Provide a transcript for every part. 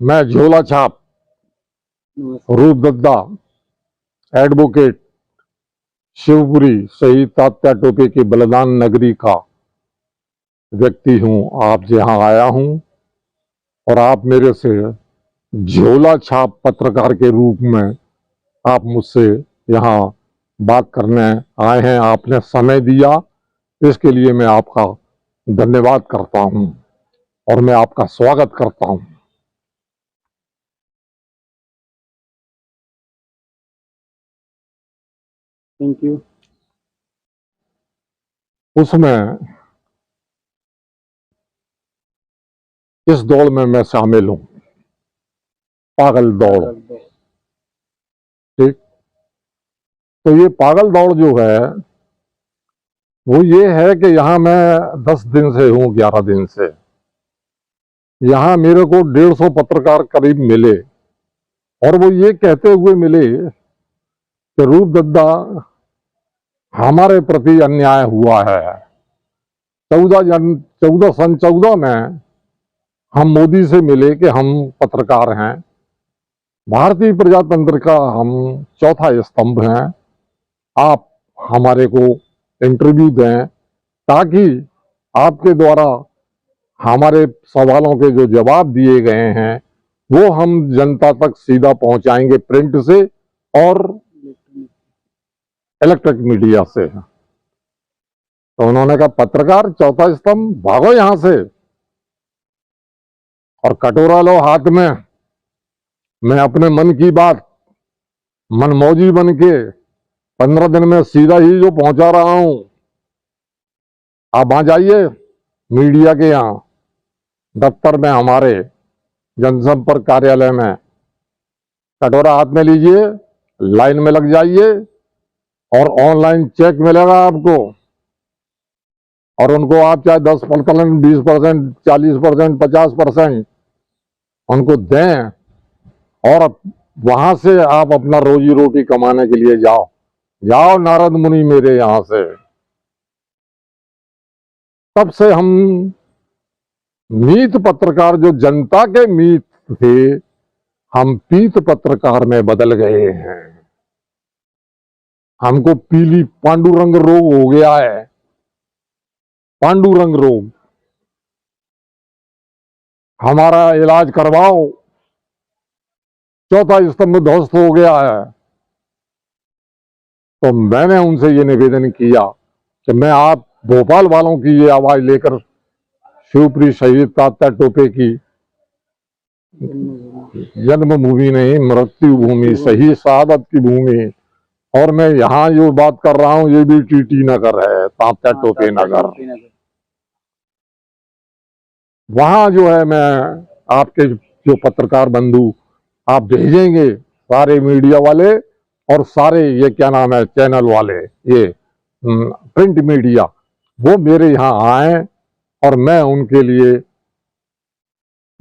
मैं झोला छाप रूपदद्दा एडवोकेट शिवपुरी शहीद तात्या टोपे की बलिदान नगरी का व्यक्ति हूं। आप जहां आया हूं और आप मेरे से झोला छाप पत्रकार के रूप में आप मुझसे यहां बात करने आए हैं, आपने समय दिया, इसके लिए मैं आपका धन्यवाद करता हूं और मैं आपका स्वागत करता हूं। Thank you. उसमें इस दौड़ में मैं शामिल हूं, पागल दौड़। ठीक, तो ये पागल दौड़ जो है वो ये है कि यहां मैं 10 दिन से हूं, 11 दिन से यहां मेरे को 150 पत्रकार करीब मिले और वो ये कहते हुए मिले कि रूपदद्दा हमारे प्रति अन्याय हुआ है। 14 में हम मोदी से मिले कि हम पत्रकार हैं, भारतीय प्रजातंत्र का हम चौथा स्तंभ हैं, आप हमारे को इंटरव्यू दें ताकि आपके द्वारा हमारे सवालों के जो जवाब दिए गए हैं वो हम जनता तक सीधा पहुंचाएंगे, प्रिंट से और इलेक्ट्रिक मीडिया से। तो उन्होंने कहा पत्रकार चौथा स्तंभ, भागो यहां से और कटोरा लो हाथ में। मैं अपने मन की बात मनमौजी बन के 15 दिन में सीधा ही जो पहुंचा रहा हूं। आप वहां जाइए मीडिया के यहां दफ्तर में, हमारे जनसंपर्क कार्यालय में, कटोरा हाथ में लीजिए, लाइन में लग जाइए और ऑनलाइन चेक मिलेगा आपको और उनको आप चाहे 10%, 20%, 40%, 50% उनको दें और वहां से आप अपना रोजी रोटी कमाने के लिए जाओ नारद मुनि मेरे यहां से। तब से हम मीत पत्रकार, जो जनता के मीत थे, हम पीत पत्रकार में बदल गए हैं। हमको पीली पांडुरंग रोग हो गया है, पांडुरंग रोग। हमारा इलाज करवाओ, चौथा स्तंभ ध्वस्त हो गया है। तो मैंने उनसे ये निवेदन किया कि मैं आप भोपाल वालों की ये आवाज लेकर शिवपुरी शहीद तात्या टोपे की जन्मभूमि नहीं, मृत्यु भूमि, सही शहादत की भूमि, और मैं यहाँ जो बात कर रहा हूँ ये भी टीटी नगर है, तात्या टोपे नगर। वहां जो है मैं आपके जो पत्रकार बंधु आप भेजेंगे, सारे मीडिया वाले और सारे ये क्या नाम है चैनल वाले, ये प्रिंट मीडिया, वो मेरे यहाँ आए और मैं उनके लिए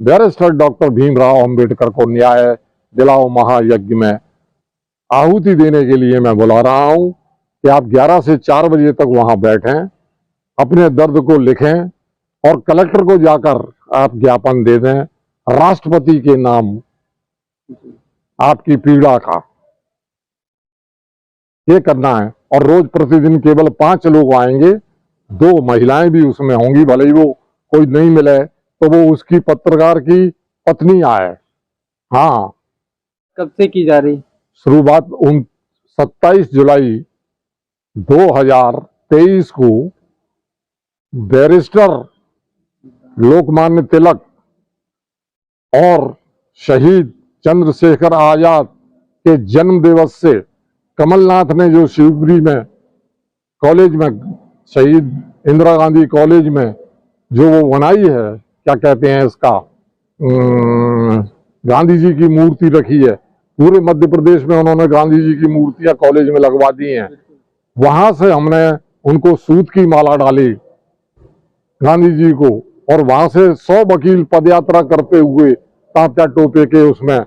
बैरिस्टर डॉक्टर भीमराव अंबेडकर को न्याय दिलाओ महायज्ञ में आहुति देने के लिए मैं बुला रहा हूं कि आप 11 से 4 बजे तक वहां बैठें, अपने दर्द को लिखें और कलेक्टर को जाकर आप ज्ञापन दे दें राष्ट्रपति के नाम आपकी पीड़ा का। ये करना है और रोज प्रतिदिन केवल 5 लोग आएंगे, 2 महिलाएं भी उसमें होंगी, भले ही वो कोई नहीं मिले तो वो उसकी पत्रकार की पत्नी आए। हाँ, कब से की जा रही शुरुआत 27 जुलाई 2023 को बैरिस्टर लोकमान्य तिलक और शहीद चंद्रशेखर आजाद के जन्म दिवस से कमलनाथ ने जो शिवपुरी में कॉलेज में, शहीद इंदिरा गांधी कॉलेज में जो वो बनाई है, क्या कहते हैं इसका, गांधी जी की मूर्ति रखी है, पूरे मध्य प्रदेश में उन्होंने गांधी जी की मूर्तियां कॉलेज में लगवा दी हैं। वहां से हमने उनको सूत की माला डाली गांधी जी को, और वहां से 100 वकील पदयात्रा करते हुए तात्या टोपे के उसमें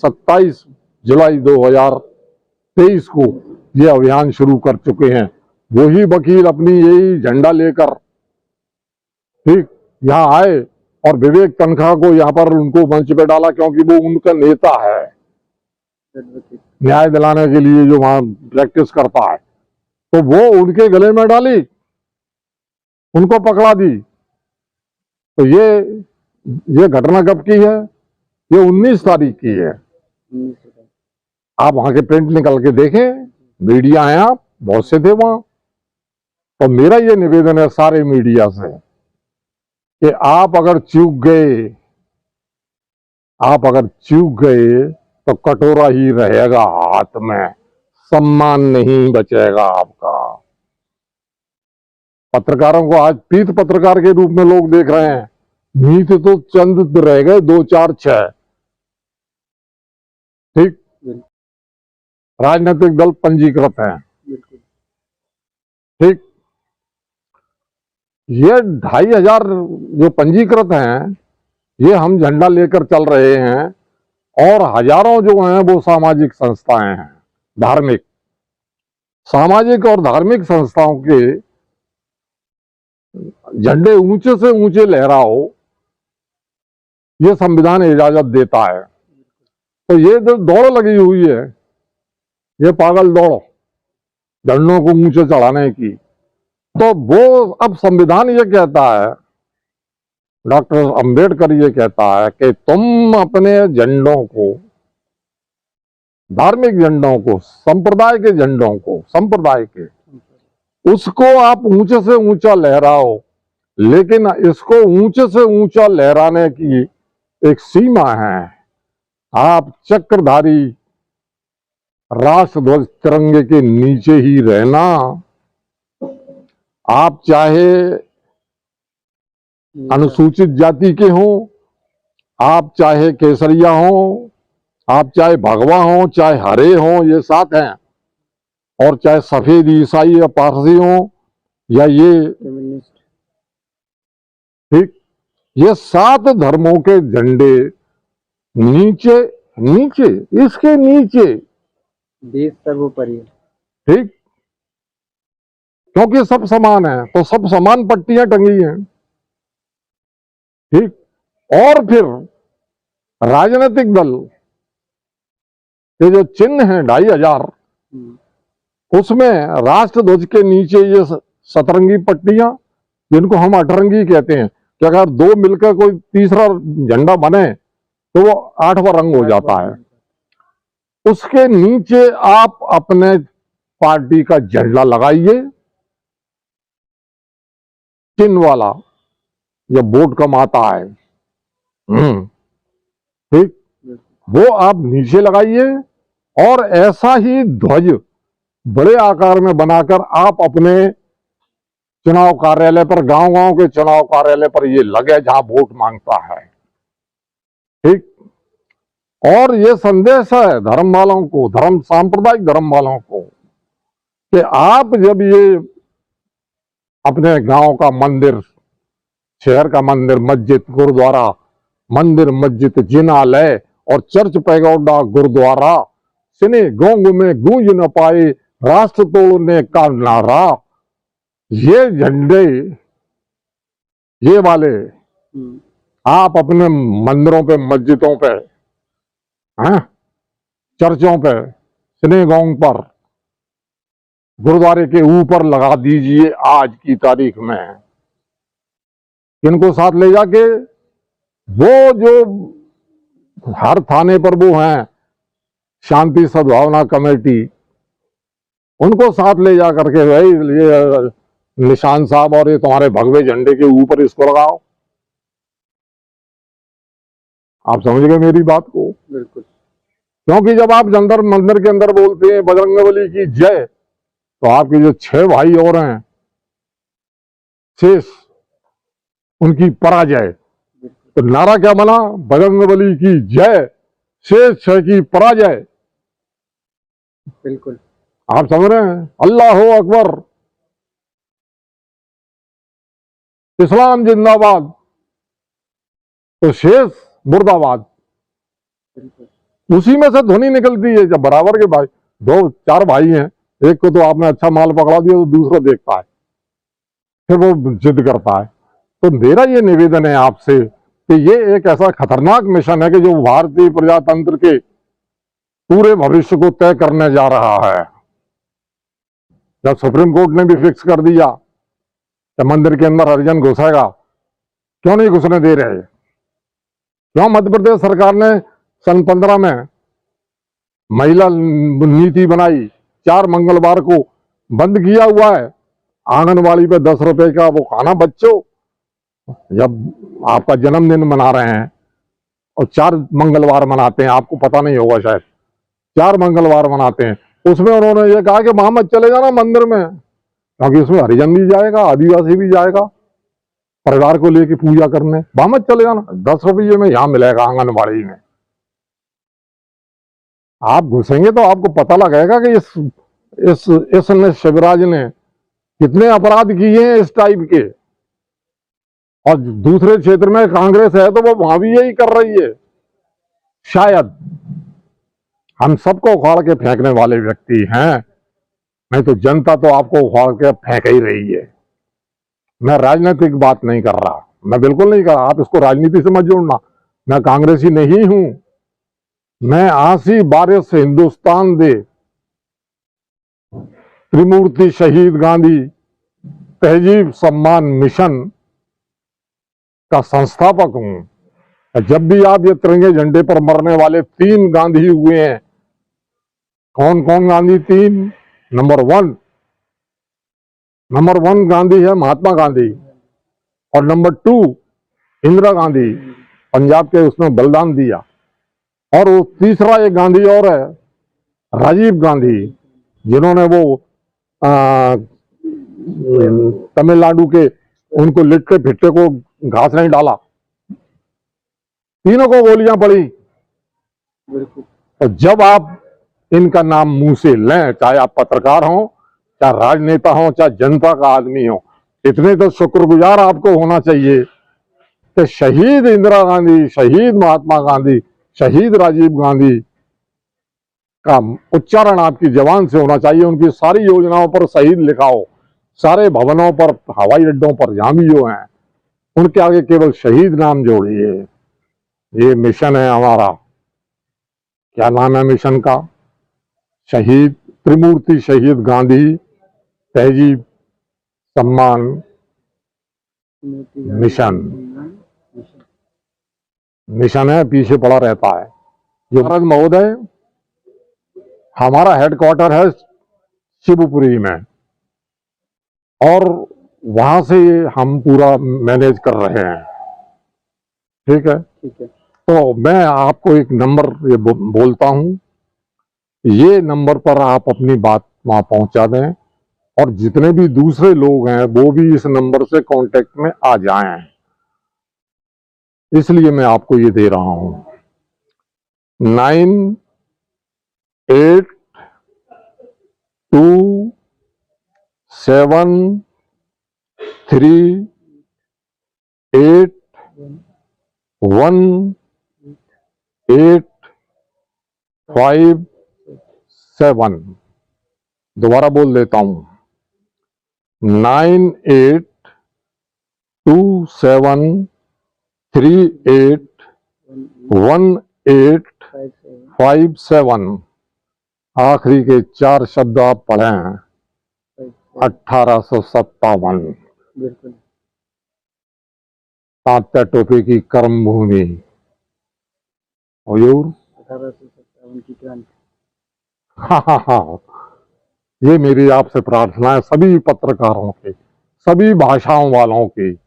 27 जुलाई 2023 को ये अभियान शुरू कर चुके हैं। वही वकील अपनी यही झंडा लेकर ठीक यहाँ आए और विवेक तनखा को यहाँ पर उनको मंच पे डाला क्योंकि वो उनका नेता है, एडवोकेट। न्याय दिलाने के लिए जो वहां प्रैक्टिस करता है, तो वो उनके गले में डाली, उनको पकड़ा दी। तो ये घटना कब की है? ये 19 तारीख की है। 19 आप वहां के प्रिंट निकल के देखें, मीडिया हैं, आप बहुत से थे वहां। तो मेरा ये निवेदन है सारे मीडिया से कि आप अगर चूक गए तो कटोरा ही रहेगा हाथ में, सम्मान नहीं बचेगा आपका। पत्रकारों को आज पीत पत्रकार के रूप में लोग देख रहे हैं, नीत तो चंद रह गए 2 4 6। ठीक, राजनीतिक दल पंजीकृत हैं। बिल्कुल। ठीक, ये 2500 जो पंजीकृत हैं, ये हम झंडा लेकर चल रहे हैं, और हजारों जो हैं वो सामाजिक संस्थाएं हैं, धार्मिक, सामाजिक और धार्मिक संस्थाओं के झंडे ऊंचे से ऊंचे लहराओ, ये संविधान इजाजत देता है। तो ये जो दौड़ लगी हुई है, ये पागल दौड़ झंडों को ऊंचे चढ़ाने की, तो वो अब संविधान ये कहता है, डॉक्टर अंबेडकर ये कहता है कि तुम अपने झंडों को, धार्मिक झंडों को, संप्रदाय के झंडों को, संप्रदाय के, उसको आप ऊंचे से ऊंचा लहराओ, लेकिन इसको ऊंचे से ऊंचा लहराने की एक सीमा है। आप चक्रधारी राष्ट्रध्वज तिरंगे के नीचे ही रहना। आप चाहे अनुसूचित जाति के हो, आप चाहे केसरिया हो, आप चाहे भगवा हो, चाहे हरे हो, ये 7 हैं, और चाहे सफेद ईसाई या पारसी हो, या ये फेमिनिस्ट। ठीक, ये 7 धर्मों के झंडे नीचे, इसके नीचे, देश सर्वोपरि। ठीक, क्योंकि सब समान है, तो सब समान पट्टियां टंगी हैं। ठीक, और फिर राजनीतिक दल के जो चिन्ह हैं 2500, उसमें राष्ट्रध्वज के नीचे ये सतरंगी पट्टियां, जिनको हम अठरंगी कहते हैं, कि अगर 2 मिलकर कोई तीसरा झंडा बने तो वो 8वां रंग हो जाता है। उसके नीचे आप अपने पार्टी का झंडा लगाइए, चिन्ह वाला, जब वोट कम आता है, ठीक, वो आप नीचे लगाइए, और ऐसा ही ध्वज बड़े आकार में बनाकर आप अपने चुनाव कार्यालय पर, गांव-गांव के चुनाव कार्यालय पर ये लगे जहां वोट मांगता है। ठीक, और ये संदेश है धर्म वालों को, सांप्रदायिक धर्म वालों को, कि आप जब ये अपने गांव का मंदिर, शहर का मंदिर, मस्जिद, गुरुद्वारा, मंदिर, मस्जिद, जिनालय और चर्च, पैगोडा, गुरुद्वारा, सिने गोंग में गूंज न पाए राष्ट्र तोड़ने का नारा, ये झंडे, ये वाले आप अपने मंदिरों पे, मस्जिदों पे, चर्चों पे, सिनेगोंग पर, गुरुद्वारे के ऊपर लगा दीजिए आज की तारीख में। इनको साथ ले जाके, वो जो हर थाने पर वो हैं शांति सद्भावना कमेटी, उनको साथ ले जा करके, भाई ये निशान साहब और ये तुम्हारे भगवे झंडे के ऊपर इसको लगाओ। आप समझ गए मेरी बात को? बिल्कुल। क्योंकि जब आप मंदिर के अंदर बोलते हैं बजरंगबली की जय, तो आपके जो 6 भाई और हैं शेष, उनकी पराजय। तो नारा क्या बना? बजरंगबली की जय, शेष 6 की पराजय। बिल्कुल, आप समझ रहे हैं? अल्लाह अकबर, इस्लाम जिंदाबाद, तो शेष मुर्दाबाद। उसी में से ध्वनि निकलती है। जब बराबर के भाई 2-4 भाई हैं, एक को तो आपने अच्छा माल पकड़ा दिया तो दूसरा देखता है, फिर वो जिद करता है। तो मेरा ये निवेदन है आपसे कि ये एक ऐसा खतरनाक मिशन है कि जो भारतीय प्रजातंत्र के पूरे भविष्य को तय करने जा रहा है। जब सुप्रीम कोर्ट ने भी फिक्स कर दिया कि मंदिर के अंदर हरिजन घुसेगा, क्यों नहीं घुसने दे रहे? क्यों मध्य प्रदेश सरकार ने सन 15 में महिला नीति बनाई, 4 मंगलवार को बंद किया हुआ है आंगनबाड़ी पे 10 रुपए का वो खाना बच्चों। जब आपका जन्मदिन मना रहे हैं और 4 मंगलवार मनाते हैं, आपको पता नहीं होगा शायद, 4 मंगलवार मनाते हैं, उसमें उन्होंने ये कहा कि वहां मत चले जाना मंदिर में, क्योंकि उसमें हरिजन भी जाएगा, आदिवासी भी जाएगा परिवार को लेके पूजा करने, वहां मत चले जाना, 10 रुपये में यहां मिलेगा आंगनबाड़ी में। आप घुसेंगे तो आपको पता लगेगा कि इस शिवराज ने कितने अपराध किए हैं इस टाइप के। और दूसरे क्षेत्र में कांग्रेस है तो वो वहां भी यही कर रही है। शायद हम सबको उखाड़ के फेंकने वाले व्यक्ति हैं, नहीं तो जनता तो आपको उखाड़ के फेंक ही रही है। मैं राजनीतिक बात नहीं कर रहा, मैं बिल्कुल नहीं कर रहा, आप इसको राजनीति से मत जोड़ना। मैं कांग्रेसी नहीं हूं, मैं आसी बारिश से हिंदुस्तान दे त्रिमूर्ति शहीद गांधी तहजीब सम्मान मिशन का संस्थापक हूं। जब भी आप ये तिरंगे झंडे पर मरने वाले 3 गांधी हुए हैं, कौन कौन गांधी 3? नंबर वन गांधी है महात्मा गांधी, और नंबर 2 इंदिरा गांधी, पंजाब के उसमें बलिदान दिया, और वो तीसरा एक गांधी और है राजीव गांधी, जिन्होंने वो तमिलनाडु के उनको लिट्टे फिट्टे को घास नहीं डाला, तीनों को गोलियां पड़ी। तो जब आप इनका नाम मुंह से लें, चाहे आप पत्रकार हो, चाहे राजनेता हो, चाहे जनता का आदमी हो, इतने तो शुक्रगुजार आपको होना चाहिए कि शहीद इंदिरा गांधी, शहीद महात्मा गांधी, शहीद राजीव गांधी का उच्चारण आपकी जबान से होना चाहिए। उनकी सारी योजनाओं पर शहीद लिखा हो, सारे भवनों पर, हवाई अड्डों पर जहां भी जो हैं, उनके आगे केवल शहीद नाम जोड़िए। ये मिशन है हमारा। क्या नाम है मिशन का? शहीद त्रिमूर्ति शहीद गांधी तहजीब सम्मान मिशन। मिशन है, पीछे पड़ा रहता है। महाराज महोदय, हमारा हेडक्वार्टर है शिवपुरी में, और वहां से हम पूरा मैनेज कर रहे हैं। ठीक है, ठीक है। तो मैं आपको एक नंबर ये बोलता हूं, ये नंबर पर आप अपनी बात वहां पहुंचा दें, और जितने भी दूसरे लोग हैं वो भी इस नंबर से कांटेक्ट में आ जाएं। इसलिए मैं आपको ये दे रहा हूं 9823381857। दोबारा बोल देता हूं 9823381857। आखिरी के 4 शब्द आप पढ़े हैं 1857। बिल्कुल। तात्या टोपे की कर्म भूमि, हजूर 1857 की क्रांति। हाँ, ये मेरी आपसे प्रार्थना है, सभी पत्रकारों की, सभी भाषाओं वालों की।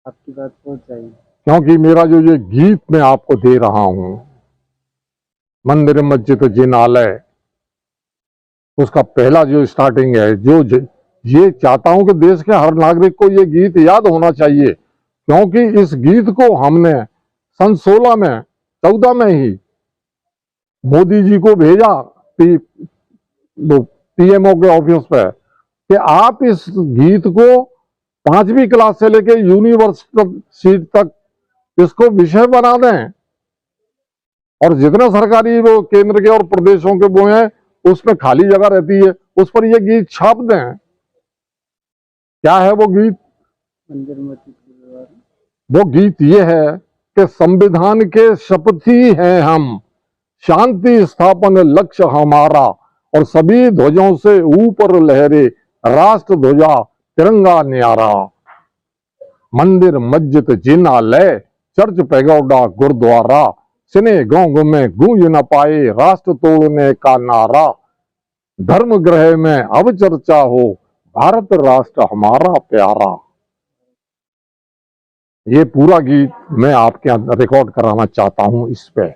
आपकी बात पहुंच जाएगी, क्योंकि मेरा जो ये गीत मैं आपको दे रहा हूं, मंदिर मस्जिद जिनालय, उसका पहला जो स्टार्टिंग है, जो ये चाहता हूं कि देश के हर नागरिक को ये गीत याद होना चाहिए, क्योंकि इस गीत को हमने सन 14 में ही मोदी जी को भेजा पीएमओ के ऑफिस पे कि आप इस गीत को 5वीं क्लास से लेकर यूनिवर्सिटी तक इसको विषय बना दें, और जितने सरकारी वो केंद्र के और प्रदेशों के वो हैं उसमें खाली जगह रहती है, उस पर ये गीत छाप दें। क्या है वो गीत? मंदिर मस्जिद के व्यवहार, वो गीत ये है कि संविधान के शपथी हैं हम, शांति स्थापन लक्ष्य हमारा, और सभी ध्वजों से ऊपर लहरे राष्ट्र ध्वजा तिरंगा न्यारा। मंदिर मस्जिद जिनालय चर्च पैगोडा गुरुद्वारा, सिने गांव में गूंज न पाए राष्ट्र तोड़ने का नारा। धर्म ग्रह में अब चर्चा हो भारत राष्ट्र हमारा प्यारा। ये पूरा गीत मैं आपके रिकॉर्ड कराना चाहता हूं इस पे।